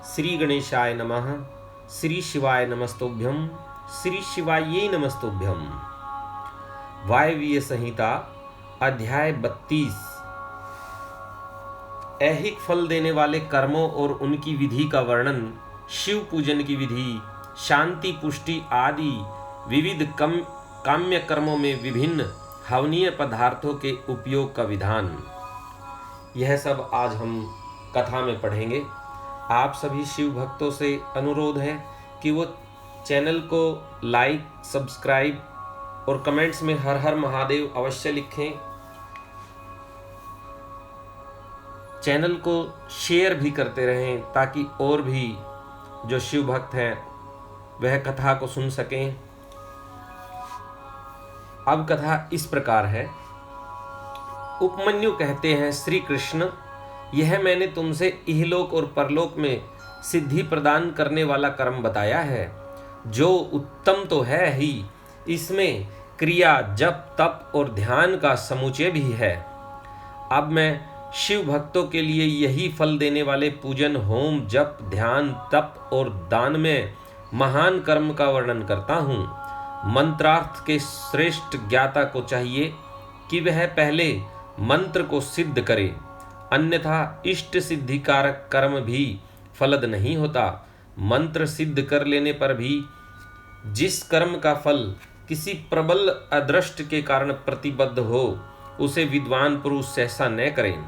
श्री गणेशाय नमः। श्री शिवाय नमस्तुभ्यं। श्री शिवाय नमस्तुभ्यं। वायवीय संहिता अध्याय 32। ऐहिक फल देने वाले कर्मों और उनकी विधि का वर्णन, शिव पूजन की विधि, शांति पुष्टि आदि विविध काम्य कर्मों में विभिन्न हवनीय पदार्थों के उपयोग का विधान, यह सब आज हम कथा में पढ़ेंगे। आप सभी शिव भक्तों से अनुरोध है कि वो चैनल को लाइक, सब्सक्राइब और कमेंट्स में हर हर महादेव अवश्य लिखें। चैनल को शेयर भी करते रहें ताकि और भी जो शिव भक्त हैं वह कथा को सुन सकें। अब कथा इस प्रकार है। उपमन्यु कहते हैं, श्री कृष्ण, यह मैंने तुमसे इहलोक और परलोक में सिद्धि प्रदान करने वाला कर्म बताया है, जो उत्तम तो है ही, इसमें क्रिया, जप, तप और ध्यान का समुच्चय भी है। अब मैं शिव भक्तों के लिए यही फल देने वाले पूजन, होम, जप, ध्यान, तप और दान में महान कर्म का वर्णन करता हूँ। मंत्रार्थ के श्रेष्ठ ज्ञाता को चाहिए कि वह पहले मंत्र को सिद्ध करे, अन्यथा इष्ट सिद्धिकारक कर्म भी फलद नहीं होता। मंत्र सिद्ध कर लेने पर भी जिस कर्म का फल किसी प्रबल अदृष्ट के कारण प्रतिबद्ध हो, उसे विद्वान पुरुष सहसा न करें।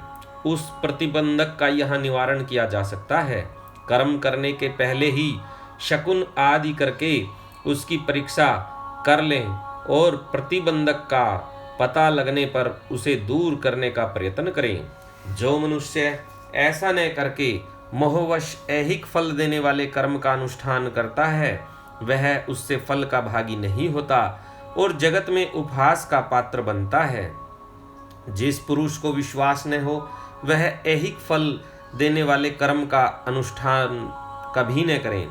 उस प्रतिबंधक का यहाँ निवारण किया जा सकता है। कर्म करने के पहले ही शकुन आदि करके उसकी परीक्षा कर लें और प्रतिबंधक का पता लगने पर उसे दूर करने का प्रयत्न करें। जो मनुष्य ऐसा न करके मोहवश ऐहिक फल देने वाले कर्म का अनुष्ठान करता है, वह उससे फल का भागी नहीं होता और जगत में उपहास का पात्र बनता है। जिस पुरुष को विश्वास न हो, वह ऐहिक फल देने वाले कर्म का अनुष्ठान कभी न करें,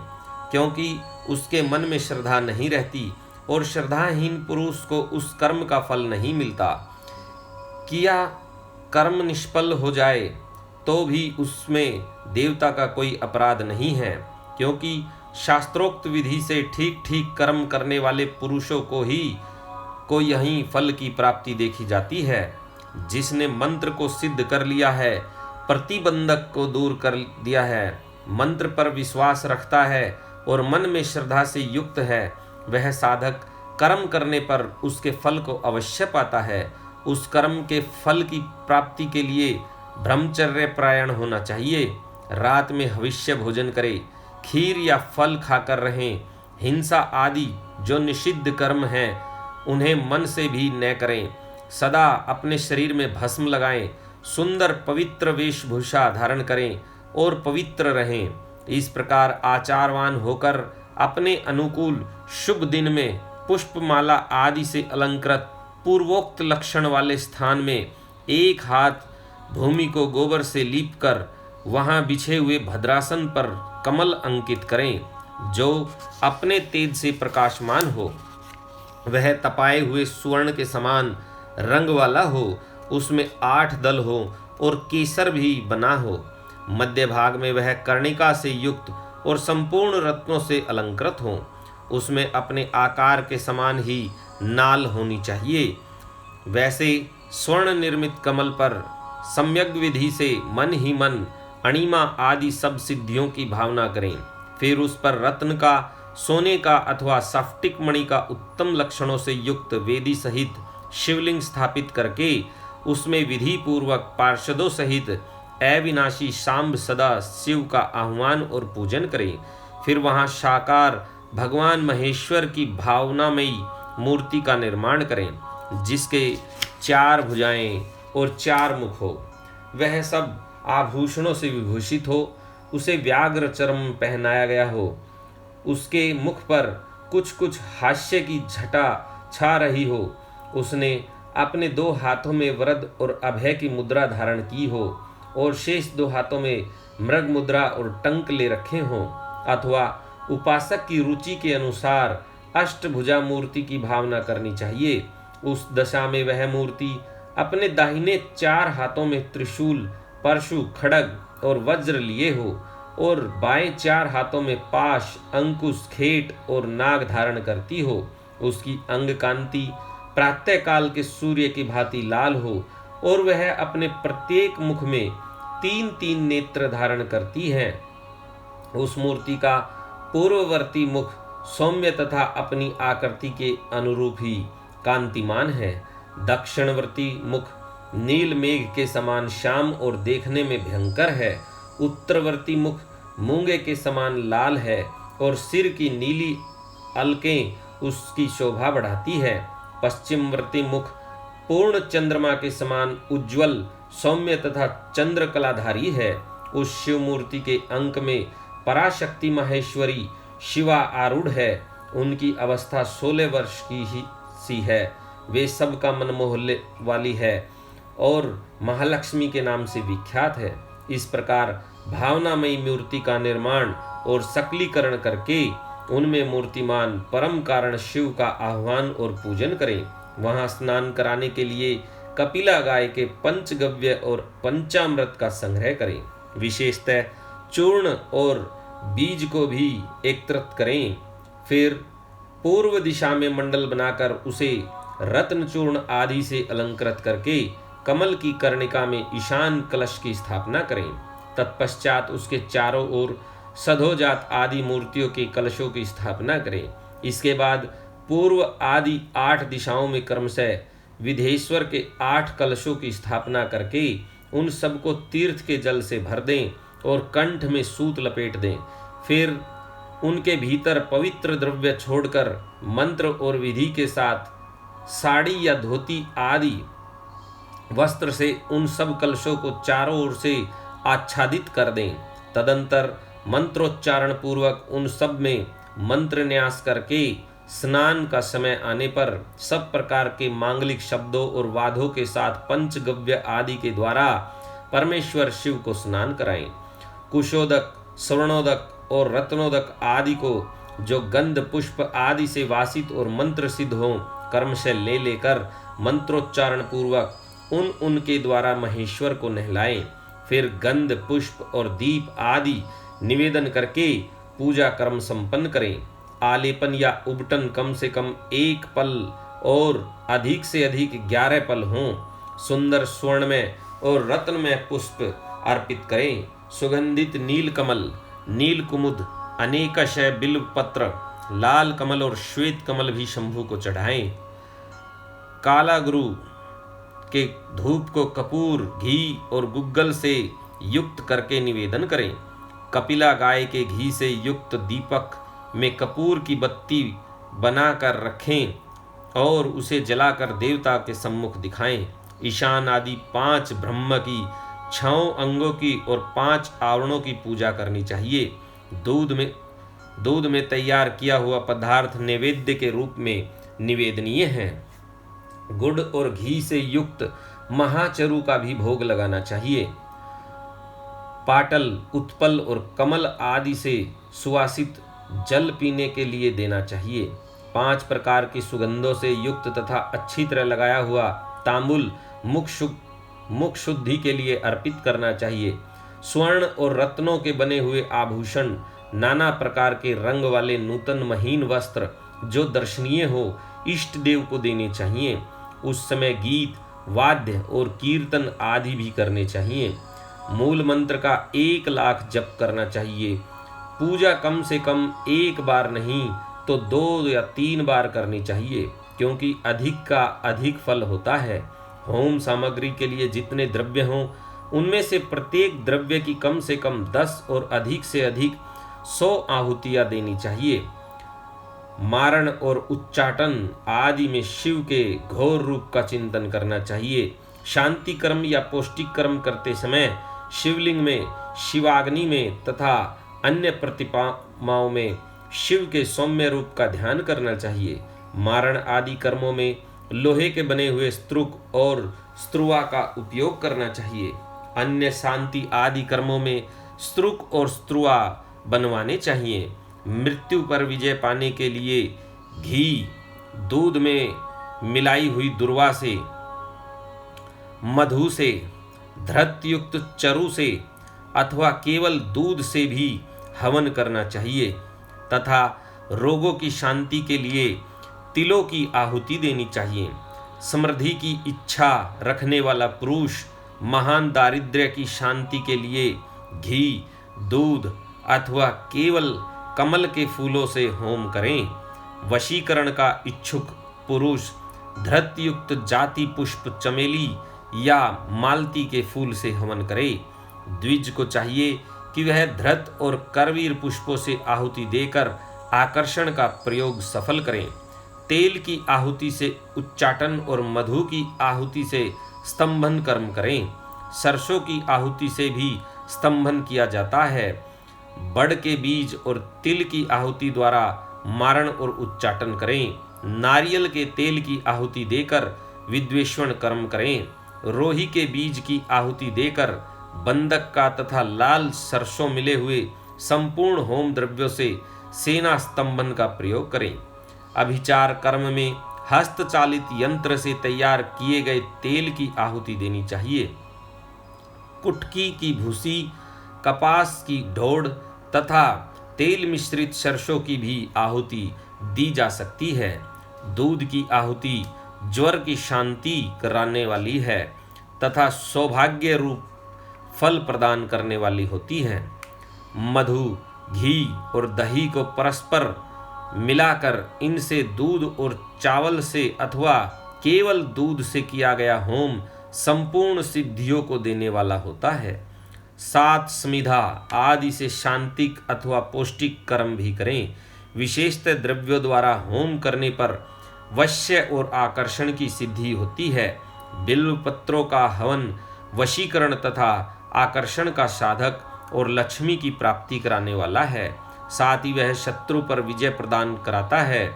क्योंकि उसके मन में श्रद्धा नहीं रहती और श्रद्धाहीन पुरुष को उस कर्म का फल नहीं मिलता। किया कर्म निष्फल हो जाए तो भी उसमें देवता का कोई अपराध नहीं है, क्योंकि शास्त्रोक्त विधि से ठीक ठीक कर्म करने वाले पुरुषों को यही फल की प्राप्ति देखी जाती है। जिसने मंत्र को सिद्ध कर लिया है, प्रतिबंधक को दूर कर दिया है, मंत्र पर विश्वास रखता है और मन में श्रद्धा से युक्त है, वह साधक कर्म करने पर उसके फल को अवश्य पाता है। उस कर्म के फल की प्राप्ति के लिए ब्रह्मचर्य परायण होना चाहिए। रात में हविष्य भोजन करे, खीर या फल खाकर रहें। हिंसा आदि जो निषिद्ध कर्म हैं उन्हें मन से भी न करें। सदा अपने शरीर में भस्म लगाएं, सुंदर पवित्र वेशभूषा धारण करें और पवित्र रहें। इस प्रकार आचारवान होकर अपने अनुकूल शुभ दिन में पुष्पमाला आदि से अलंकृत पूर्वोक्त लक्षण वाले स्थान में एक हाथ भूमि को गोबर से लीप कर वहां बिछे हुए भद्रासन पर कमल अंकित करें, जो अपने तेज से प्रकाशमान हो। वह तपाए हुए स्वर्ण के समान रंग वाला हो, उसमें 8 दल हो और केसर भी बना हो। मध्य भाग में वह कर्णिका से युक्त और संपूर्ण रत्नों से अलंकृत हो। उसमें अपने आकार के समान ही नाल होनी चाहिए। वैसे स्वर्ण निर्मित कमल पर सम्यक विधि से मन ही मन अणिमा आदि सब सिद्धियों की भावना करें। फिर उस पर रत्न का, सोने का अथवा स्फटिक मणि का उत्तम लक्षणों से युक्त वेदी सहित शिवलिंग स्थापित करके उसमें विधि पूर्वक पार्षदों सहित अविनाशी सांब सदा शिव का आह्वान और पूजन करें। फिर वहां साकार भगवान महेश्वर की भावनामयी मूर्ति का निर्माण करें, जिसके 4 भुजाएं और 4 मुख हो। वह सब आभूषणों से विभूषित हो, उसे व्याघ्र चर्म पहनाया गया हो। उसके मुख पर कुछ कुछ हास्य की छटा छा रही हो। उसने अपने 2 हाथों में वरद और अभय की मुद्रा धारण की हो और शेष 2 हाथों में मृग मुद्रा और टंक ले रखे हों, अथवा उपासक की रुचि के अनुसार अष्टभुजा मूर्ति की भावना करनी चाहिए। उस दशा में वह मूर्ति अपने दाहिने 4 हाथों में त्रिशूल, परशु, खड्ग और वज्र लिए हो और बाएं 4 हाथों में पाश, अंकुश, खेट और नाग धारण करती हो। उसकी अंग कांति प्रातः काल के सूर्य की भांति लाल हो और वह अपने प्रत्येक मुख में 3-3 नेत्र धारण करती है। उस मूर्ति का पूर्ववर्ती मुख सौम्य तथा अपनी आकृति के अनुरूप ही कांतिमान है। दक्षिणवर्ती मुख नील मेघ के समान श्याम और देखने में भयंकर है। उत्तरवर्ती मुख मूंगे के समान लाल है और सिर की नीली अलकें उसकी शोभा बढ़ाती है। पश्चिमवर्ती मुख पूर्ण चंद्रमा के समान उज्ज्वल, सौम्य तथा चंद्रकलाधारी है। उस शिव मूर्ति के अंक में पराशक्ति माहेश्वरी शिवा आरूढ़ है। उनकी अवस्था 16 वर्ष की ही सी है। वे सबका मन मोहल्ले वाली है और महालक्ष्मी के नाम से विख्यात है। इस प्रकार भावनामयी मूर्ति का निर्माण और सकलीकरण करके उनमें मूर्तिमान परम कारण शिव का आह्वान और पूजन करें। वहां स्नान कराने के लिए कपिला गाय के पंचगव्य और पंचामृत का संग्रह करें। विशेषतः चूर्ण और बीज को भी एकत्रित करें। फिर पूर्व दिशा में मंडल बनाकर उसे रत्न चूर्ण आदि से अलंकृत करके कमल की कर्णिका में ईशान कलश की स्थापना करें। तत्पश्चात उसके चारों ओर सधोजात आदि मूर्तियों के कलशों की स्थापना करें। इसके बाद पूर्व आदि 8 दिशाओं में क्रमशः विधेश्वर के 8 कलशों की स्थापना करके उन सबको तीर्थ के जल से भर दें और कंठ में सूत लपेट दें। फिर उनके भीतर पवित्र द्रव्य छोड़कर मंत्र और विधि के साथ साड़ी या धोती आदि वस्त्र से उन सब कलशों को चारों ओर से आच्छादित कर दें। तदंतर मंत्रोच्चारण पूर्वक उन सब में मंत्र न्यास करके स्नान का समय आने पर सब प्रकार के मांगलिक शब्दों और वादों के साथ पंचगव्य आदि के द्वारा परमेश्वर शिव को स्नान कराएं। कुशोदक, स्वर्णोदक और रत्नोदक आदि को जो गंध पुष्प आदि से वासित और मंत्र सिद्ध हों कर्मशः ले लेकर मंत्रोच्चारण पूर्वक उनके द्वारा महेश्वर को नहलाएं। फिर गंध पुष्प और दीप आदि निवेदन करके पूजा कर्म संपन्न करें। आलेपन या उबटन कम से कम 1 पल और अधिक से अधिक 11 पल हों। सुंदर स्वर्णमय और रत्नमय पुष्प अर्पित करें। सुगंधित नील कमल, नील कुमुद, अनेकशय बिल्व पत्र, लाल कमल और श्वेत कमल भी शंभु को चढ़ाएं। काला गुरु के धूप को कपूर, घी और गुग्गल से युक्त करके निवेदन करें। कपिला गाय के घी से युक्त दीपक में कपूर की बत्ती बनाकर रखें और उसे जलाकर देवता के सम्मुख दिखाएं। ईशान आदि 5 ब्रह्म की, 6 अंगों की और 5 आवरणों की पूजा करनी चाहिए। दूध में तैयार किया हुआ पदार्थ नैवेद्य के रूप में निवेदनीय है। गुड़ और घी से युक्त महाचरु का भी भोग लगाना चाहिए। पाटल, उत्पल और कमल आदि से सुवासित जल पीने के लिए देना चाहिए। 5 प्रकार की सुगंधों से युक्त तथा अच्छी तरह लगाया हुआ तांबुल मुख शुद्धि के लिए अर्पित करना चाहिए। स्वर्ण और रत्नों के बने हुए आभूषण, नाना प्रकार के रंग वाले नूतन महीन वस्त्र जो दर्शनीय हो इष्ट देव को देने चाहिए। उस समय गीत, वाद्य और कीर्तन आदि भी करने चाहिए। मूल मंत्र का 1 लाख जप करना चाहिए। पूजा कम से कम 1 बार नहीं तो 2 या 3 बार करनी चाहिए, क्योंकि अधिक का अधिक फल होता है। होम सामग्री के लिए जितने द्रव्य हों उनमें से प्रत्येक द्रव्य की कम से कम 10 और अधिक से अधिक 100 आहुतियां देनी चाहिए। मारण और उच्चाटन आदि में शिव के घोर रूप का चिंतन करना चाहिए। शांति कर्म या पौष्टिक कर्म करते समय शिवलिंग में, शिवाग्नि में तथा अन्य प्रतिमाओं में शिव के सौम्य रूप का ध्यान करना चाहिए। मारण आदि कर्मों में लोहे के बने हुए स्त्रुक और स्त्रुआ का उपयोग करना चाहिए। अन्य शांति आदि कर्मों में स्त्रुक और स्त्रुआ बनवाने चाहिए। मृत्यु पर विजय पाने के लिए घी, दूध में मिलाई हुई दुर्वा से, मधु से, धृत युक्त चरु से, अथवा केवल दूध से भी हवन करना चाहिए तथा रोगों की शांति के लिए तिलों की आहुति देनी चाहिए। समृद्धि की इच्छा रखने वाला पुरुष महान दारिद्र्य की शांति के लिए घी, दूध अथवा केवल कमल के फूलों से होम करें। वशीकरण का इच्छुक पुरुष धृतयुक्त जाति पुष्प चमेली या मालती के फूल से हवन करे। द्विज को चाहिए कि वह धृत और करवीर पुष्पों से आहुति देकर आकर्षण का प्रयोग सफल करें। तेल की आहुति से उच्चाटन और मधु की आहुति से स्तंभन कर्म करें। सरसों की आहुति से भी स्तंभन किया जाता है। बड़ के बीज और तिल की आहुति द्वारा मारण और उच्चाटन करें। नारियल के तेल की आहुति देकर विद्वेषण कर्म करें। रोही के बीज की आहुति देकर बंधक का तथा लाल सरसों मिले हुए संपूर्ण होम द्रव्यों से सेना स्तंभन का प्रयोग करें। अभिचार कर्म में हस्तचालित यंत्र से तैयार किए गए तेल की आहुति देनी चाहिए। कुटकी की भूसी, कपास की ढोड़ तथा तेल मिश्रित सरसों की भी आहुति दी जा सकती है। दूध की आहुति ज्वर की शांति कराने वाली है तथा सौभाग्य रूप फल प्रदान करने वाली होती है। मधु, घी और दही को परस्पर मिलाकर इनसे दूध और चावल से अथवा केवल दूध से किया गया होम संपूर्ण सिद्धियों को देने वाला होता है। 7 समिधा आदि से शांतिक अथवा पौष्टिक कर्म भी करें। विशेषतः द्रव्यों द्वारा होम करने पर वश्य और आकर्षण की सिद्धि होती है। बिल्व पत्रों का हवन वशीकरण तथा आकर्षण का साधक और लक्ष्मी की प्राप्ति कराने वाला है। साथ ही वह शत्रु पर विजय प्रदान कराता है।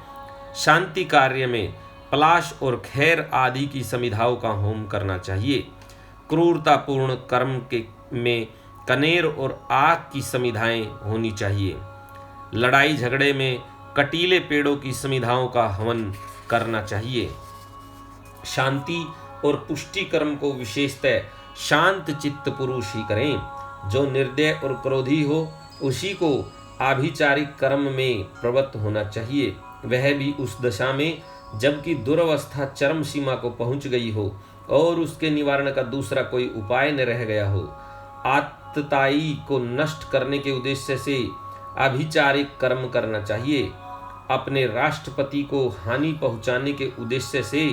शांति कार्य में पलाश और खैर आदि की समिधाओं का होम करना चाहिए। क्रूरतापूर्ण कर्म के में कनेर और आग की समिधाएं होनी चाहिए। लड़ाई झगड़े में कटीले पेड़ों की समिधाओं का हवन करना चाहिए। शांति और पुष्टि कर्म को विशेषतः शांत चित्त पुरुष ही करें। जो निर्दय और क्रोधी हो उसी को आभिचारिक कर्म में प्रवृत्त होना चाहिए, वह भी उस दशा में जबकि दुर्वस्था चरम सीमा को पहुंच गई हो और उसके निवारण का दूसरा कोई उपाय न रह गया हो। आतताई को नष्ट करने के उद्देश्य से आभिचारिक कर्म करना चाहिए। अपने राष्ट्रपति को हानि पहुंचाने के उद्देश्य से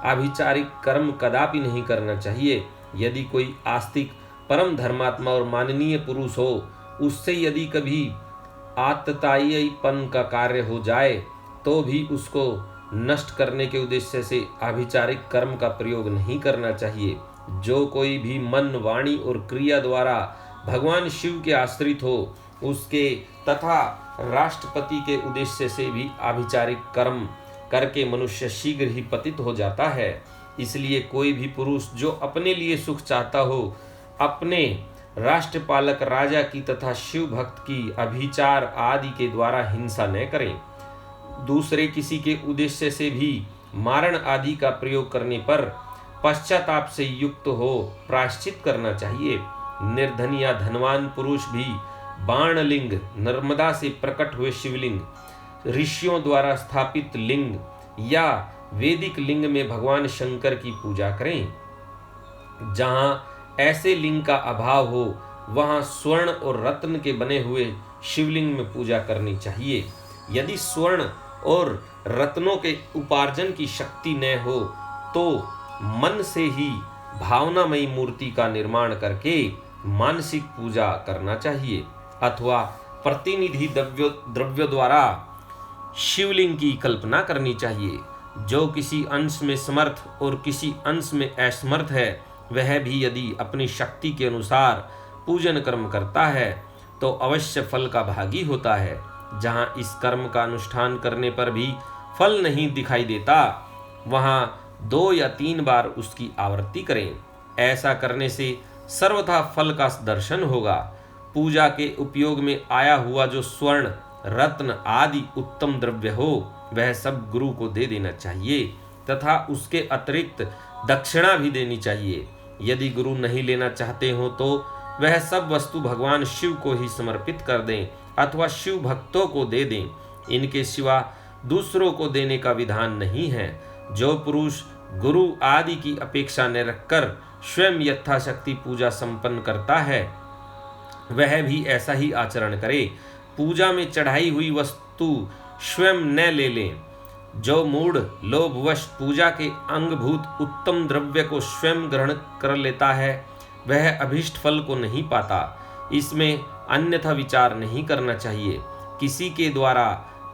आभिचारिक कर्म कदापि नहीं करना चाहिए। यदि कोई आस्तिक परम धर्मात्मा और माननीय पुरुष हो, उससे यदि कभी आतताईपन का कार्य हो जाए तो भी उसको नष्ट करने के उद्देश्य से आभिचारिक कर्म का प्रयोग नहीं करना चाहिए। जो कोई भी मन, वाणी और क्रिया द्वारा भगवान शिव के आश्रित हो उसके तथा राष्ट्रपति के उद्देश्य से भी आभिचारिक कर्म करके मनुष्य शीघ्र ही पतित हो जाता है। इसलिए कोई भी पुरुष जो अपने लिए सुख चाहता हो, अपने राष्ट्रपालक राजा की तथा शिव भक्त की अभिचार आदि के द्वारा हिंसा न करें। दूसरे किसी के उद्देश्य से भी मारण आदि का प्रयोग करने पर पश्चाताप से युक्त हो प्रायश्चित करना चाहिए। निर्धन या धनवान पुरुष भी बाणलिंग, नर्मदा से प्रकट हुए शिवलिंग, ऋषियों द्वारा स्थापित लिंग या वैदिक लिंग में भगवान शंकर की पूजा करें। जहां ऐसे लिंग का अभाव हो वहां स्वर्ण और रत्न के बने हुए शिवलिंग में पूजा करनी चाहिए। यदि स्वर्ण और रत्नों के उपार्जन की शक्ति न हो तो मन से ही भावनामयी मूर्ति का निर्माण करके मानसिक पूजा करना चाहिए अथवा प्रतिनिधि द्रव्यों द्वारा शिवलिंग की कल्पना करनी चाहिए। जो किसी अंश में समर्थ और किसी अंश में असमर्थ है, वह भी यदि अपनी शक्ति के अनुसार पूजन कर्म करता है तो अवश्य फल का भागी होता है। जहाँ इस कर्म का अनुष्ठान करने पर भी फल नहीं दिखाई देता, वहाँ 2 या 3 बार उसकी आवृत्ति करें। ऐसा करने से सर्वथा फल का दर्शन होगा। पूजा के उपयोग में आया हुआ जो स्वर्ण, रत्न आदि उत्तम द्रव्य हो वह सब गुरु को दे देना चाहिए तथा उसके अतिरिक्त दक्षिणा भी देनी चाहिए। यदि गुरु नहीं लेना चाहते हो तो वह सब वस्तु भगवान शिव को ही समर्पित कर दें अथवा शिव भक्तों को दे दें। इनके सिवा दूसरों को देने का विधान नहीं है। जो पुरुष गुरु आदि की अपेक्षा न रखकर स्वयं यथाशक्ति पूजा संपन्न करता है, वह भी ऐसा ही आचरण करे। पूजा में चढ़ाई हुई वस्तु स्वयं न ले लें। जो मूढ़ लोभवश पूजा के अंगभूत उत्तम द्रव्य को स्वयं ग्रहण कर लेता है, वह अभीष्ट फल को नहीं पाता। इसमें अन्यथा विचार नहीं करना चाहिए। किसी के द्वारा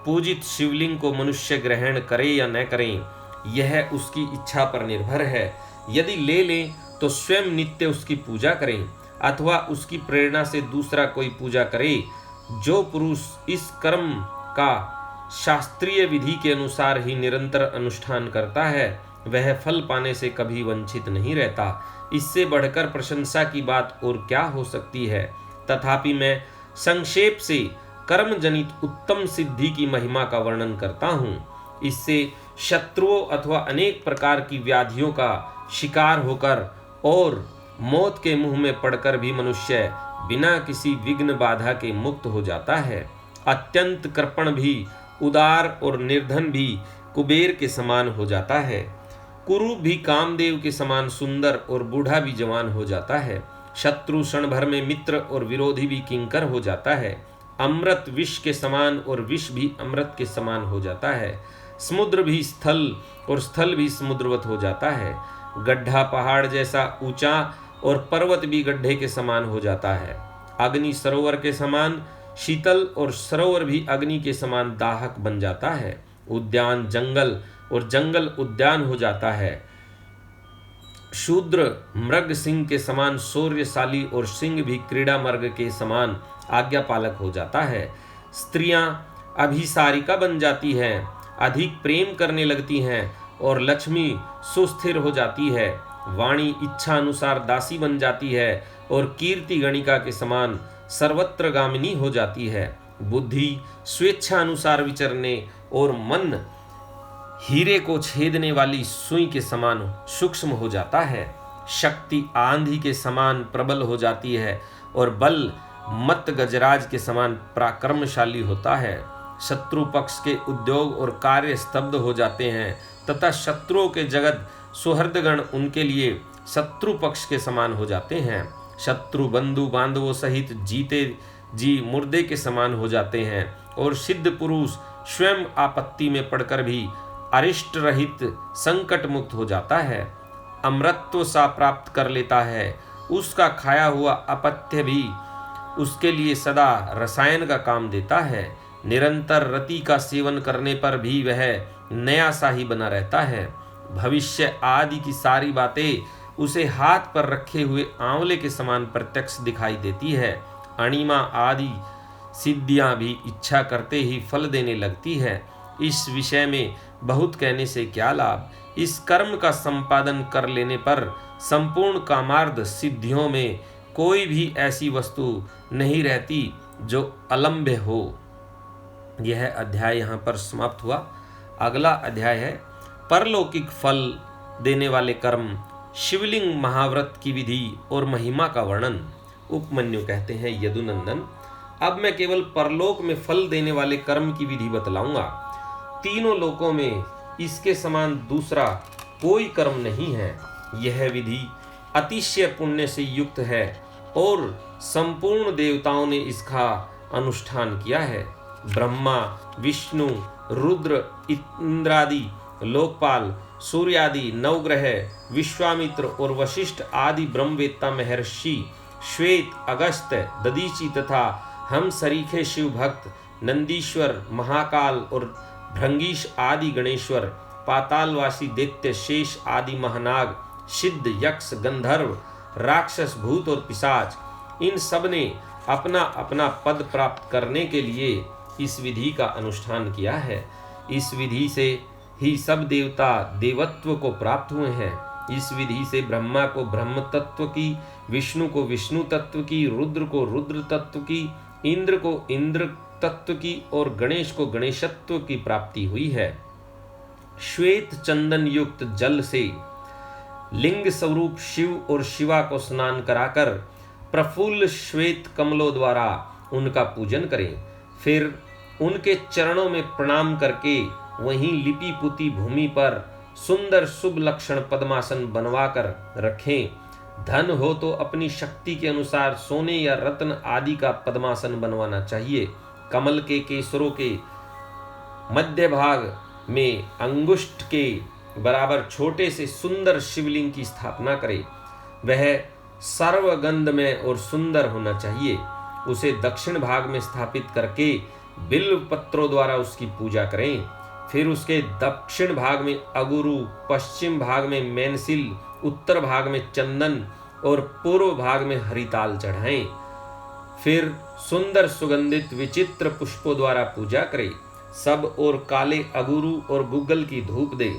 पूजित शिवलिंग को मनुष्य ग्रहण करे या न करें, यह उसकी इच्छा पर निर्भर है। यदि ले लें तो स्वयं नित्य उसकी पूजा करें अथवा उसकी प्रेरणा से दूसरा कोई पूजा करे। जो पुरुष इस कर्म का शास्त्रीय विधि के अनुसार ही निरंतर अनुष्ठान करता है, वह फल पाने से कभी वंचित नहीं रहता। इससे बढ़कर प्रशंसा की बात और क्या हो सकती है। तथापि मैं संक्षेप से कर्म जनित उत्तम सिद्धि की महिमा का वर्णन करता हूँ। इससे शत्रुओं अथवा अनेक प्रकार की व्याधियों का शिकार होकर और मौत के मुंह में पड़कर भी मनुष्य बिना किसी विघ्न बाधा के मुक्त हो जाता है। अत्यंत कृपण भी उदार और निर्धन भी कुबेर के समान हो जाता है। कुरूप भी कामदेव के समान सुंदर और बूढ़ा भी जवान हो जाता है। शत्रु क्षण भर में मित्र और विरोधी भी किंकर हो जाता है। अमृत विष के समान और विष भी अमृत के समान हो जाता है। समुद्र भी स्थल और स्थल भी समुद्रवत हो जाता है। गड्ढा पहाड़ जैसा ऊंचा और पर्वत भी गड्ढे के समान हो जाता है। अग्नि सरोवर के समान शीतल और सरोवर भी अग्नि के समान दाहक बन जाता है। उद्यान जंगल और जंगल उद्यान हो जाता है। शूद्र मृग सिंह के समान शौर्यशाली और सिंह भी क्रीड़ा मृग के समान आज्ञा पालक हो जाता है। स्त्रियां अभिसारिका बन जाती हैं, अधिक प्रेम करने लगती हैं और लक्ष्मी सुस्थिर हो जाती है। वाणी इच्छा अनुसार दासी बन जाती है और कीर्ति गणिका के समान सर्वत्र गामिनी हो जाती है। बुद्धि स्वेच्छा अनुसार विचरने और मन हीरे को छेदने वाली सुई के समान सूक्ष्म हो जाता है। शक्ति आंधी के समान प्रबल हो जाती है और बल मत गजराज के समान पराक्रमशाली होता है। शत्रु पक्ष के उद्योग और कार्य स्तब्ध हो जाते हैं तथा शत्रुओं के जगत सुहृदगण उनके लिए शत्रु पक्ष के समान हो जाते हैं। शत्रु बंधु बांधवों सहित जीते जी मुर्दे के समान हो जाते हैं और सिद्ध पुरुष स्वयं आपत्ति में पड़कर भी अरिष्ट रहित संकट मुक्त हो जाता है। अमृतत्व सा प्राप्त कर लेता है। उसका खाया हुआ अपत्य भी उसके लिए सदा रसायन का काम देता है। निरंतर रति का सेवन करने पर भी वह नया सा ही बना रहता है। भविष्य आदि की सारी बातें उसे हाथ पर रखे हुए आंवले के समान प्रत्यक्ष दिखाई देती है। अणिमा आदि सिद्धियां भी इच्छा करते ही फल देने लगती है। इस विषय में बहुत कहने से क्या लाभ। इस कर्म का संपादन कर लेने पर संपूर्ण कामार्थ सिद्धियों में कोई भी ऐसी वस्तु नहीं रहती जो अलंभ्य हो। यह अध्याय यहाँ पर समाप्त हुआ। अगला अध्याय है परलौकिक फल देने वाले कर्म, शिवलिंग महाव्रत की विधि और महिमा का वर्णन। उपमन्यु कहते हैं, यदुनंदन, अब मैं केवल परलोक में फल देने वाले कर्म की विधि बतलाऊंगा। तीनों लोकों में इसके समान दूसरा कोई कर्म नहीं है। यह विधि अतिशय पुण्य से युक्त है और संपूर्ण देवताओं ने इसका अनुष्ठान किया है। ब्रह्मा, विष्णु, रुद्र, इंद्रादि, लोकपाल, सूर्यादि, नवग्रह, विश्वामित्र और वशिष्ठ आदि ब्रह्मवेत्ता महर्षि, श्वेत, अगस्त्य, ददीची तथा हम सरीखे शिव भक्त, नंदीश्वर, महाकाल और भृंगीश आदि गणेश्वर, पातालवासी दैत्य, शेष आदि महानाग, सिद्ध, यक्ष, गंधर्व, राक्षस, भूत और पिशाच, इन सब ने अपना अपना पद प्राप्त करने के लिए इस विधि का अनुष्ठान किया है। इस विधि से ही सब देवता देवत्व को प्राप्त हुए हैं। इस विधि से ब्रह्मा को ब्रह्म तत्व की, विष्णु को विष्णु तत्व की, रुद्र को रुद्र तत्व की, इंद्र को इंद्र तत्व की और गणेश को गणेशत्व की प्राप्ति हुई है। श्वेत चंदन युक्त जल से लिंग स्वरूप शिव और शिवा को स्नान कराकर प्रफुल्ल श्वेत कमलों द्वारा उनका पूजन करें। फिर उनके चरणों में प्रणाम करके वहीं लिपि पुती भूमि पर सुंदर शुभ लक्षण पद्मासन बनवाकर रखें। धन हो तो अपनी शक्ति के अनुसार सोने या रत्न आदि का पद्मासन बनवाना चाहिए। कमल के केसरों के मध्य भाग में अंगुष्ठ के बराबर छोटे से सुंदर शिवलिंग की स्थापना करें। वह सर्वगंधमय और सुंदर होना चाहिए। उसे दक्षिण भाग में स्थापित करके बिल्व पत्रों द्वारा उसकी पूजा करें। फिर उसके दक्षिण भाग में अगुरु, पश्चिम भाग में मैनसिल, उत्तर भाग में चंदन और पूर्व भाग में हरिताल चढ़ाएं। फिर सुंदर सुगंधित विचित्र पुष्पों द्वारा पूजा करें। सब और काले अगुरु और गुग्गल की धूप दे।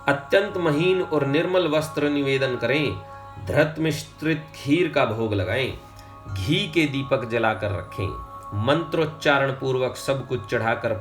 अत्यंत महीन और निर्मल वस्त्र निवेदन करें। धृत मिश्रित खीर का भोग लगाएं। घी के दीपक जलाकर रखें। मंत्रोच्चारण पूर्वक सब कुछ चढ़ाकर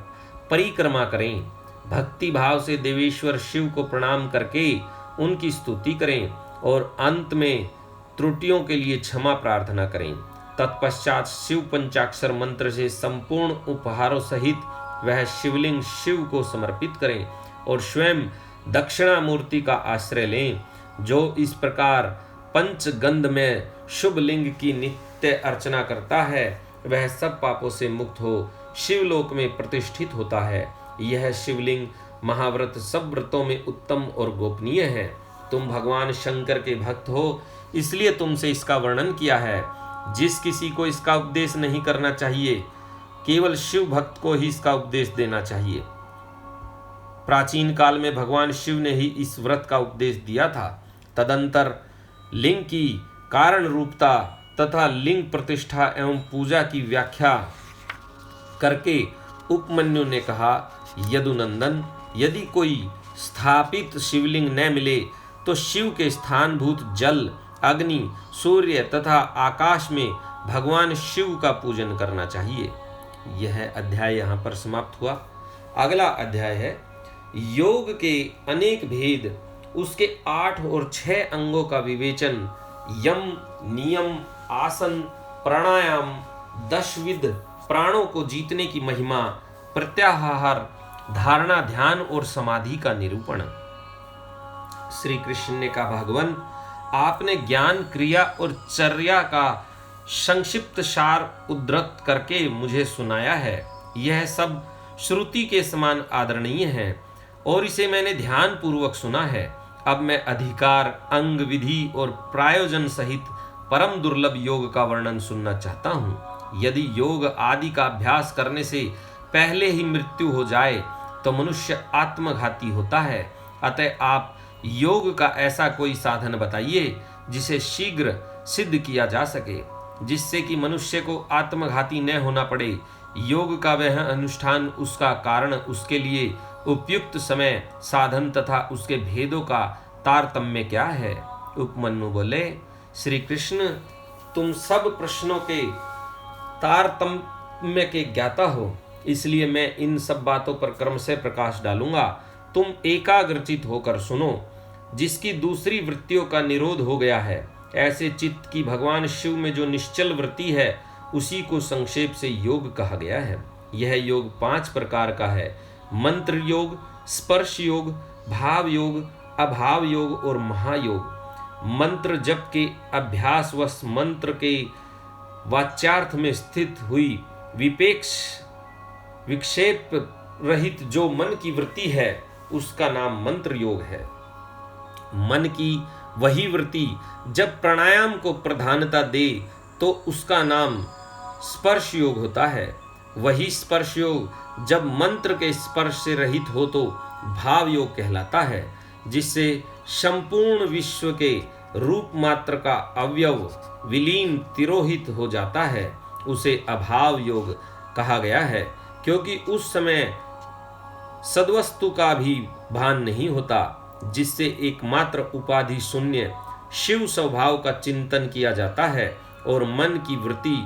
परिक्रमा करें। भक्ति भाव से देवेश्वर शिव को प्रणाम करके उनकी स्तुति करें और अंत में त्रुटियों के लिए क्षमा प्रार्थना करें। तत्पश्चात शिव पंचाक्षर मंत्र से संपूर्ण उपहारों सहित वह शिवलिंग शिव को समर्पित करें और स्वयं दक्षिणामूर्ति का आश्रय लें। जो इस प्रकार पंचगंध में शुभ लिंग की नित्य अर्चना करता है वह सब पापों से मुक्त हो शिवलोक में प्रतिष्ठित होता है। यह शिवलिंग महाव्रत सब व्रतों में उत्तम और गोपनीय है। तुम भगवान शंकर के भक्त हो, इसलिए तुमसे इसका वर्णन किया है। जिस किसी को इसका उपदेश नहीं करना चाहिए, केवल शिव भक्त को ही इसका उपदेश देना चाहिए। प्राचीन काल में भगवान शिव ने ही इस व्रत का उपदेश दिया था। तदंतर लिंग की कारण रूपता तथा लिंग प्रतिष्ठा एवं पूजा की व्याख्या करके उपमन्यु ने कहा, यदुनंदन, यदि कोई स्थापित शिवलिंग न मिले तो शिव के स्थानभूत जल, अग्नि, सूर्य तथा आकाश में भगवान शिव का पूजन करना चाहिए। यह अध्याय यहाँ पर समाप्त हुआ। अगला अध्याय है योग के अनेक भेद, उसके 8 और 6 अंगों का विवेचन, यम, नियम, आसन, प्राणायाम, 10 विध प्राणों को जीतने की महिमा, प्रत्याहार, धारणा, ध्यान और समाधि का निरूपण। श्री कृष्ण ने कहा, भगवान आपने ज्ञान, क्रिया और चर्या का संक्षिप्त सार उद्धृत करके मुझे सुनाया है। यह सब श्रुति के समान आदरणीय है और इसे मैंने ध्यान पूर्वक सुना है। अब मैं अधिकार, अंग, विधि और प्रायोजन सहित परम दुर्लभ योग का वर्णन सुनना चाहता हूँ। यदि योग आदि का अभ्यास करने से पहले ही मृत्यु हो जाए तो मनुष्य आत्मघाती होता है। अतः आप योग का ऐसा कोई साधन बताइए जिसे शीघ्र सिद्ध किया जा सके, जिससे कि मनुष्य को आत्मघाती न होना पड़े। योग का वह अनुष्ठान, उसका कारण, उसके लिए उपयुक्त समय, साधन तथा उसके भेदों का तारतम्य क्या है? उपमन्यु बोले, श्री कृष्ण तुम सब प्रश्नों के तारतम्य के ज्ञाता हो, इसलिए मैं इन सब बातों पर क्रम से प्रकाश डालूंगा। तुम एकाग्रचित होकर सुनो। जिसकी दूसरी वृत्तियों का निरोध हो गया है, ऐसे चित्त की भगवान शिव में जो निश्चल वृत्ति है, उसी को संक्षेप से योग कहा गया है। यह योग 5 प्रकार का है: मंत्र योग, स्पर्श योग, भाव योग, अभाव योग और महायोग। मंत्र जप के अभ्यासवश मंत्र के वाच्यार्थ में स्थित हुई विक्षेप रहित जो मन की वृत्ति है, उसका नाम मंत्र योग है। मन की वही वृत्ति जब प्राणायाम को प्रधानता दे तो उसका नाम स्पर्श योग होता है। वही स्पर्श योग जब मंत्र के स्पर्श से रहित हो तो भाव योग कहलाता है। जिससे संपूर्ण विश्व के रूप मात्र का अवयव विलीन तिरोहित हो जाता है, उसे अभाव योग कहा गया है, क्योंकि उस समय सद्वस्तु का भी भान नहीं होता। जिससे एकमात्र उपाधि शून्य शिव स्वभाव का चिंतन किया जाता है और मन की वृत्ति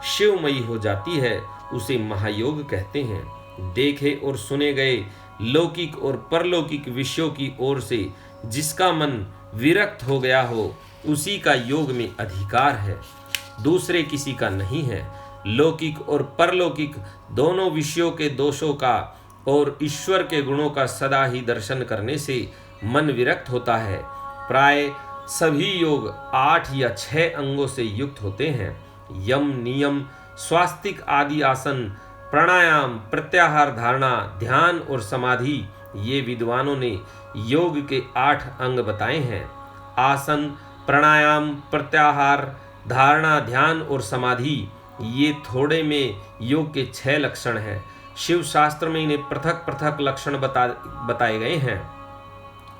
शिवमयी हो जाती है, उसे महायोग कहते हैं। देखे और सुने गए लौकिक और परलौकिक विषयों की ओर से जिसका मन विरक्त हो गया हो, उसी का योग में अधिकार है, दूसरे किसी का नहीं है। लौकिक और परलौकिक दोनों विषयों के दोषों का और ईश्वर के गुणों का सदा ही दर्शन करने से मन विरक्त होता है। प्राय सभी योग 8 या 6 अंगों से युक्त होते हैं। यम, नियम, स्वास्तिक आदि आसन, प्राणायाम, प्रत्याहार, धारणा, ध्यान और समाधि, ये विद्वानों ने योग के 8 अंग बताए हैं। आसन, प्राणायाम, प्रत्याहार, धारणा, ध्यान और समाधि, ये थोड़े में योग के 6 लक्षण हैं। शिव शास्त्र में इन्हें पृथक पृथक लक्षण बताए गए हैं।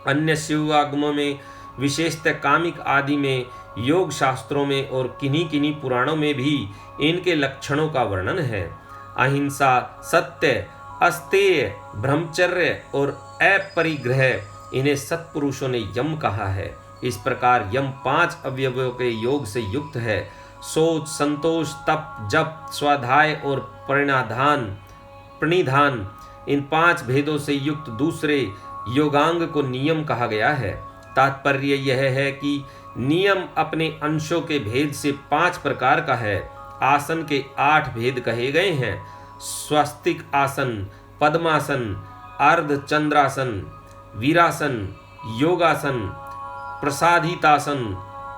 अन्य शिव आगमों में, विशेषतः कामिक आदि में, योग शास्त्रों में और किन्हीं किन्हीं पुराणों में भी इनके लक्षणों का वर्णन है। अहिंसा, सत्य, अस्तेय, ब्रह्मचर्य और अपरिग्रह, इन्हें सत्पुरुषों ने यम कहा है। इस प्रकार यम 5 अवयवों के योग से युक्त है। सोच, संतोष, तप, जप, स्वाध्याय और प्रणिधान, इन 5 भेदों से युक्त दूसरे योगांग को नियम कहा गया है। तात्पर्य यह है कि नियम अपने अंशों के भेद से 5 प्रकार का है। आसन के 8 भेद कहे गए हैं। स्वस्तिक आसन, पद्मासन, अर्धचंद्रासन, वीरासन, योगासन, प्रसादितासन,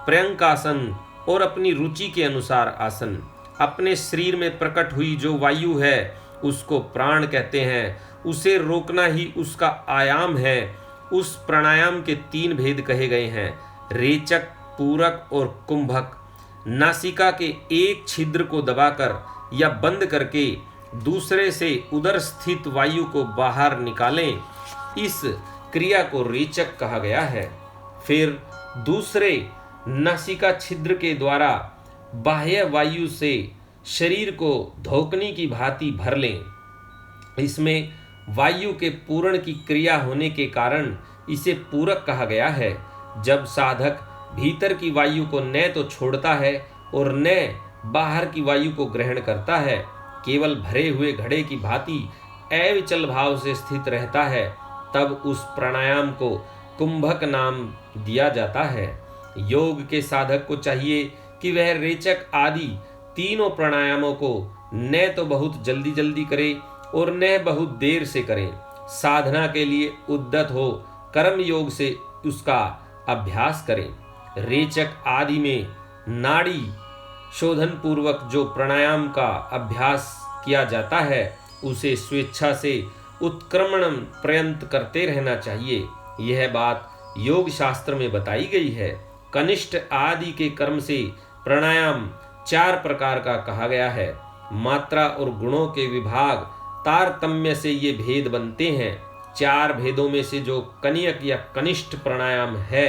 पर्यंकासन और अपनी रुचि के अनुसार आसन। अपने शरीर में प्रकट हुई जो वायु है उसको प्राण कहते हैं। उसे रोकना ही उसका आयाम है। उस प्राणायाम के 3 भेद कहे गए हैं, रेचक, पूरक और कुंभक। नासिका के एक छिद्र को दबाकर या बंद करके दूसरे से उदर स्थित वायु को बाहर निकालें, इस क्रिया को रेचक कहा गया है। फिर दूसरे नासिका छिद्र के द्वारा बाह्य वायु से शरीर को धोकनी की भांति भर लें। इसमें वायु के पूरण की क्रिया होने के कारण इसे पूरक कहा गया है। जब साधक भीतर की वायु को न तो छोड़ता है और न बाहर की वायु को ग्रहण करता है, केवल भरे हुए घड़े की भांति अविचल भाव से स्थित रहता है, तब उस प्राणायाम को कुंभक नाम दिया जाता है। योग के साधक को चाहिए कि वह रेचक आदि तीनों प्राणायामों को न तो बहुत जल्दी जल्दी करे और न बहुत देर से करे। साधना के लिए उद्यत हो कर्म योग से उसका अभ्यास करें। रेचक आदि में नाड़ी शोधन पूर्वक जो प्राणायाम का अभ्यास किया जाता है उसे स्वेच्छा से उत्क्रमण पर्यंत करते रहना चाहिए। यह बात योग शास्त्र में बताई गई है। कनिष्ठ आदि के कर्म से प्राणायाम 4 प्रकार का कहा गया है। मात्रा और गुणों के विभाग तारतम्य से ये भेद बनते हैं। 4 भेदों में से जो कनियक या कनिष्ठ प्राणायाम है,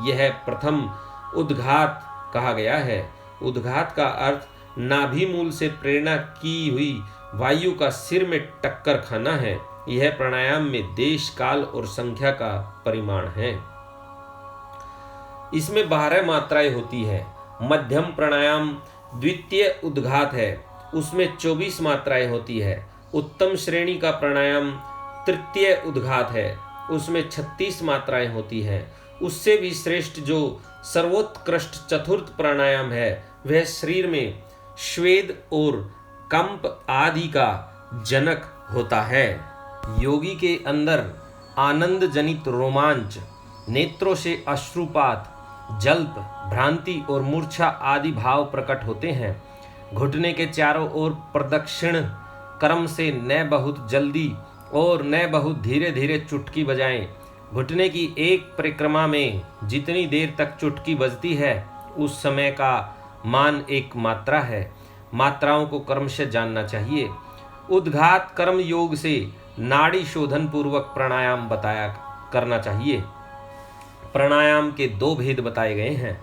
यह प्रथम उद्घात कहा गया है। उद्घात का अर्थ नाभि मूल से प्रेरणा की हुई वायु का सिर में टक्कर खाना है। यह प्राणायाम में देश, काल और संख्या का परिमाण है। इसमें 12 मात्राएं होती है। मध्यम प्राणायाम द्वितीय उद्घात है, उसमें 24 मात्राएं होती है। उत्तम श्रेणी का प्राणायाम तृतीय उद्घात है, उसमें 36 मात्राएं होती हैं। उससे भी श्रेष्ठ जो सर्वोत्कृष्ट चतुर्थ प्राणायाम है, वह शरीर में श्वेद और कंप आदि का जनक होता है। योगी के अंदर आनंद जनित रोमांच, नेत्रों से अश्रुपात, जल्प, भ्रांति और मूर्छा आदि भाव प्रकट होते हैं। घुटने के चारों ओर प्रदक्षिण क्रम से न बहुत जल्दी और न बहुत धीरे धीरे चुटकी बजाएं। घुटने की एक परिक्रमा में जितनी देर तक चुटकी बजती है, उस समय का मान 1 मात्रा है। मात्राओं को क्रमशः जानना चाहिए। उद्घात कर्म योग से नाड़ी शोधन पूर्वक प्राणायाम बताया करना चाहिए। प्राणायाम के 2 भेद बताए गए हैं,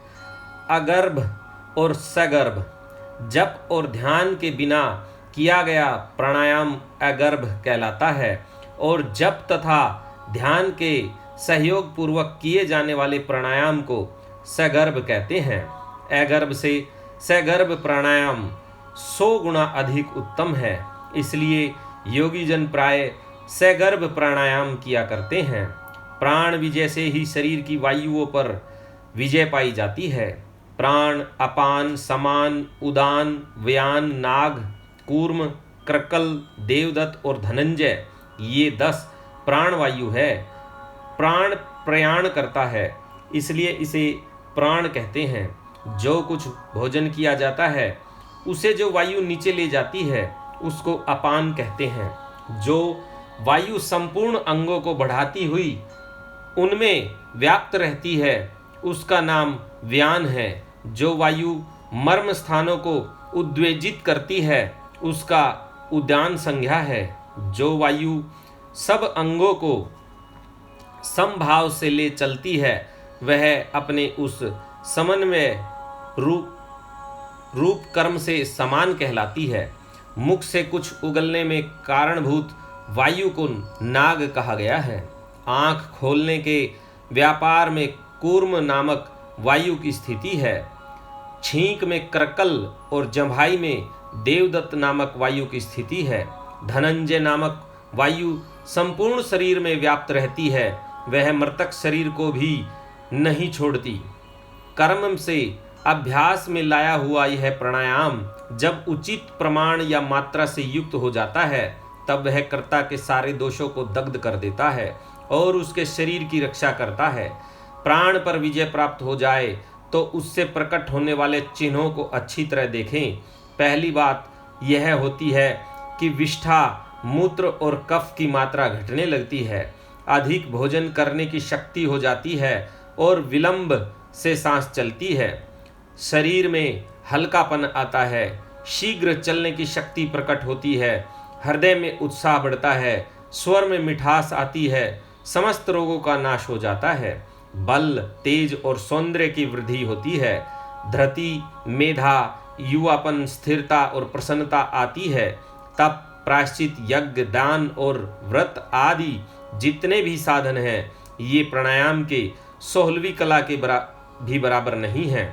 अगर्भ और सगर्भ। जप और ध्यान के बिना किया गया प्राणायाम अगर्भ कहलाता है और जप तथा ध्यान के सहयोग पूर्वक किए जाने वाले प्राणायाम को सगर्भ कहते हैं। अगर्भ से सगर्भ प्राणायाम 100 गुना अधिक उत्तम है। इसलिए योगी जन प्राय सगर्भ प्राणायाम किया करते हैं। प्राण भी जैसे ही शरीर की वायुओं पर विजय पाई जाती है। प्राण, अपान, समान, उदान, व्यान, नाग, कूर्म, क्रकल, देवदत्त और धनंजय, ये 10 प्राणवायु है। प्राण प्रयाण करता है, इसलिए इसे प्राण कहते हैं। जो कुछ भोजन किया जाता है उसे जो वायु नीचे ले जाती है उसको अपान कहते हैं। जो वायु संपूर्ण अंगों को बढ़ाती हुई उनमें व्याप्त रहती है उसका नाम व्यान है। जो वायु मर्म स्थानों को उद्वेजित करती है उसका उदान संज्ञा है। जो वायु सब अंगों को समभाव से ले चलती है वह अपने उस समन्वय रूप कर्म से समान कहलाती है। मुख से कुछ उगलने में कारणभूत वायु को नाग कहा गया है। आँख खोलने के व्यापार में कूर्म नामक वायु की स्थिति है। छींक में क्रकल और जम्भाई में देवदत्त नामक वायु की स्थिति है। धनंजय नामक वायु संपूर्ण शरीर में व्याप्त रहती है, वह मृतक शरीर को भी नहीं छोड़ती। कर्म से अभ्यास में लाया हुआ यह प्राणायाम जब उचित प्रमाण या मात्रा से युक्त हो जाता है तब वह कर्ता के सारे दोषों को दग्ध कर देता है और उसके शरीर की रक्षा करता है। प्राण पर विजय प्राप्त हो जाए तो उससे प्रकट होने वाले चिन्हों को अच्छी तरह देखें। पहली बात यह होती है कि विष्ठा, मूत्र और कफ की मात्रा घटने लगती है, अधिक भोजन करने की शक्ति हो जाती है और विलंब से सांस चलती है। शरीर में हल्कापन आता है, शीघ्र चलने की शक्ति प्रकट होती है, हृदय में उत्साह बढ़ता है, स्वर में मिठास आती है, समस्त रोगों का नाश हो जाता है, बल, तेज और सौंदर्य की वृद्धि होती है, धृति, मेधा, युवापन, स्थिरता और प्रसन्नता आती है। तप, प्रायश्चित, यज्ञ, दान और व्रत आदि जितने भी साधन हैं ये प्राणायाम के 16वीं कला के भी बराबर नहीं हैं।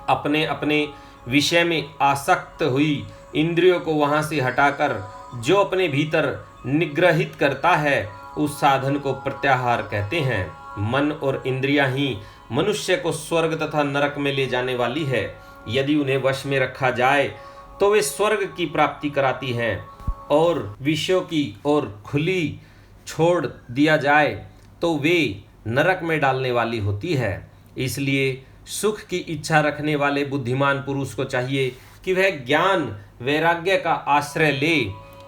अपने अपने विषय में आसक्त हुई इंद्रियों को वहां से हटाकर जो अपने भीतर निग्रहित करता है उस साधन को प्रत्याहार कहते हैं। मन और इंद्रियां ही मनुष्य को स्वर्ग तथा नरक में ले जाने वाली है। यदि उन्हें वश में रखा जाए तो वे स्वर्ग की प्राप्ति कराती हैं और विषयों की ओर खुली छोड़ दिया जाए तो वे नरक में डालने वाली होती है। इसलिए सुख की इच्छा रखने वाले बुद्धिमान पुरुष को चाहिए कि वह ज्ञान वैराग्य का आश्रय ले,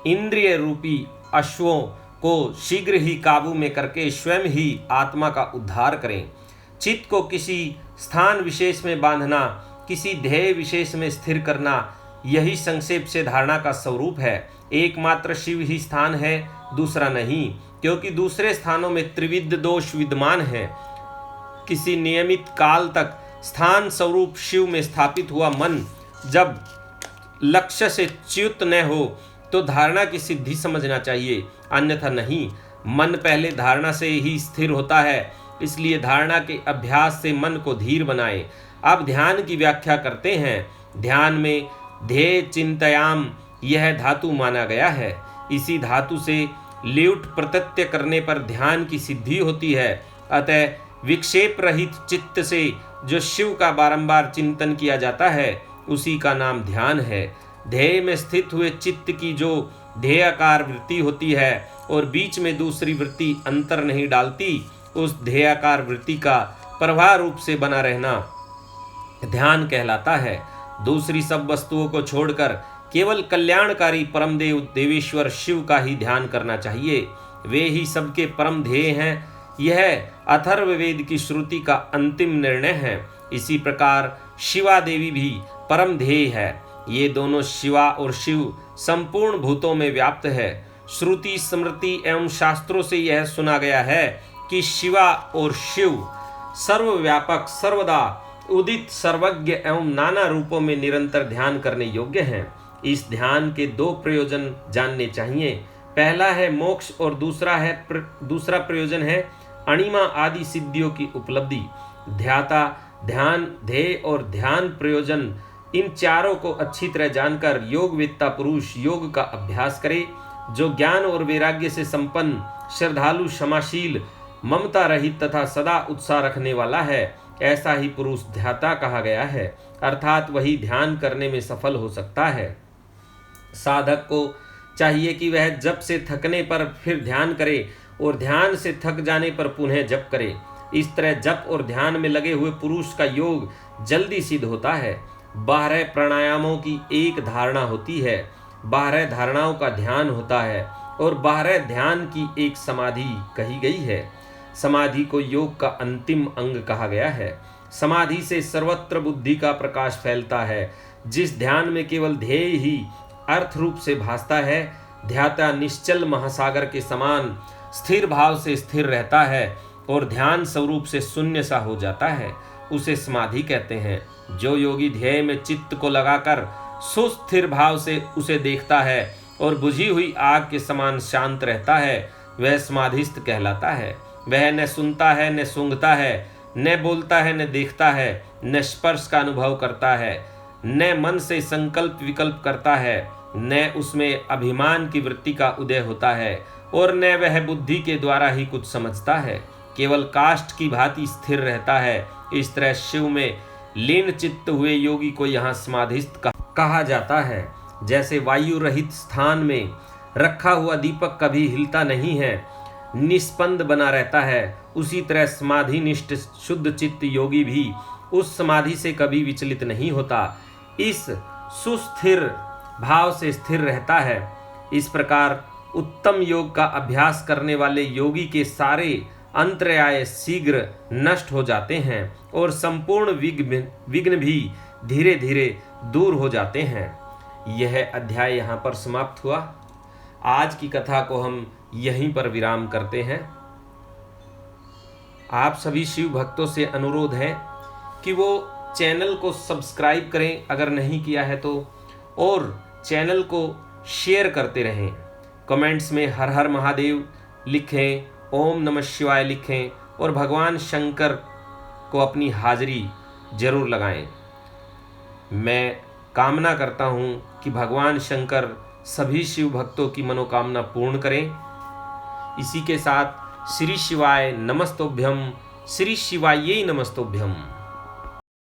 इंद्रिय रूपी अश्वों को शीघ्र ही काबू में करके स्वयं ही आत्मा का उद्धार करें। चित्त को किसी स्थान विशेष में बांधना, किसी ध्येय विशेष में स्थिर करना, यही संक्षेप से धारणा का स्वरूप है। एकमात्र शिव ही स्थान है, दूसरा नहीं, क्योंकि दूसरे स्थानों में त्रिविध दोष विद्यमान है। किसी नियमित काल तक स्थान स्वरूप शिव में स्थापित हुआ मन जब लक्ष्य से च्युत न हो तो धारणा की सिद्धि समझना चाहिए, अन्यथा नहीं। मन पहले धारणा से ही स्थिर होता है, इसलिए धारणा के अभ्यास से मन को धीर बनाए। अब ध्यान की व्याख्या करते हैं। ध्यान में ध्येय चिंतयाम यह धातु माना गया है। इसी धातु से ल्यूट प्रत्यय करने पर ध्यान की सिद्धि होती है। अतः विक्षेप रहित चित्त से जो शिव का बारंबार चिंतन किया जाता है उसी का नाम ध्यान है। ध्येय में स्थित हुए चित्त की जो ध्येयाकार वृत्ति होती है और बीच में दूसरी वृत्ति अंतर नहीं डालती, उस ध्येयाकार वृत्ति का प्रवाह रूप से बना रहना ध्यान कहलाता है। दूसरी सब वस्तुओं को छोड़कर केवल कल्याणकारी परम देव देवेश्वर शिव का ही ध्यान करना चाहिए। वे ही सबके परम ध्येय हैं। यह अथर्ववेद की श्रुति का अंतिम निर्णय है। इसी प्रकार शिवा देवी भी परम ध्येय है। ये दोनों शिवा और शिव संपूर्ण भूतों में व्याप्त है। श्रुति, स्मृति एवं शास्त्रों से यह सुना गया है कि शिवा और शिव सर्वव्यापक, सर्वदा उदित, सर्वज्ञ एवं नाना रूपों में निरंतर ध्यान करने योग्य हैं। इस ध्यान के 2 प्रयोजन जानने चाहिए। पहला है मोक्ष और दूसरा प्रयोजन है अणिमा आदि सिद्धियों की उपलब्धि। ध्याता, ध्यान, ध्येय और ध्यान प्रयोजन, इन चारों को अच्छी तरह जानकर योगवेत्ता पुरुष योग का अभ्यास करे। जो ज्ञान और वैराग्य से संपन्न, श्रद्धालु, क्षमाशील, ममता रहित तथा सदा उत्साह रखने वाला है ऐसा ही पुरुष ध्याता कहा गया है, अर्थात वही ध्यान करने में सफल हो सकता है। साधक को चाहिए कि वह जप से थकने पर फिर ध्यान करे और ध्यान से थक जाने पर पुनः जप करे। इस तरह जप और ध्यान में लगे हुए पुरुष का योग जल्दी सिद्ध होता है। 12 प्राणायामों की एक धारणा होती है, 12 धारणाओं का ध्यान होता है और 12 ध्यान की एक समाधि कही गई है। समाधि को योग का अंतिम अंग कहा गया है। समाधि से सर्वत्र बुद्धि का प्रकाश फैलता है। जिस ध्यान में केवल ध्येय ही अर्थ रूप से भासता है, ध्याता निश्चल महासागर के समान स्थिर भाव से स्थिर रहता है और ध्यान स्वरूप से शून्य सा हो जाता है, उसे समाधि कहते हैं। जो योगी ध्येय में चित्त को लगाकर सुस्थिर भाव से उसे देखता है और बुझी हुई आग के समान शांत रहता है, वह समाधिस्थ कहलाता है। वह न सुनता है, न सूंघता है, न बोलता है, न देखता है, न स्पर्श का अनुभव करता है, न मन से संकल्प विकल्प करता है, न उसमें अभिमान की वृत्ति का उदय होता है और न वह बुद्धि के द्वारा ही कुछ समझता है, केवल काष्ठ की भांति स्थिर रहता है। इस तरह शिव में लीन चित्त हुए योगी को यहाँ समाधिस्थ कहा जाता है। जैसे वायु रहित स्थान में रखा हुआ दीपक कभी हिलता नहीं है, निस्पंद बना रहता है, उसी तरह समाधि निष्ठ शुद्ध चित्त योगी भी उस समाधि से कभी विचलित नहीं होता, इस सुस्थिर भाव से स्थिर रहता है। इस प्रकार उत्तम योग का अभ्यास करने वाले योगी के सारे अंतराय शीघ्र नष्ट हो जाते हैं और संपूर्ण विघ्न भी धीरे धीरे दूर हो जाते हैं। यह अध्याय यहाँ पर समाप्त हुआ। आज की कथा को हम यहीं पर विराम करते हैं। आप सभी शिव भक्तों से अनुरोध है कि वो चैनल को सब्सक्राइब करें अगर नहीं किया है तो, और चैनल को शेयर करते रहें। कमेंट्स में हर हर महादेव लिखें, ओम नमः शिवाय लिखें और भगवान शंकर को अपनी हाजिरी जरूर लगाएं। मैं कामना करता हूं कि भगवान शंकर सभी शिव भक्तों की मनोकामना पूर्ण करें। इसी के साथ श्री शिवाय नमस्तोभ्यम, श्री शिवायै नमस्तोभ्यम।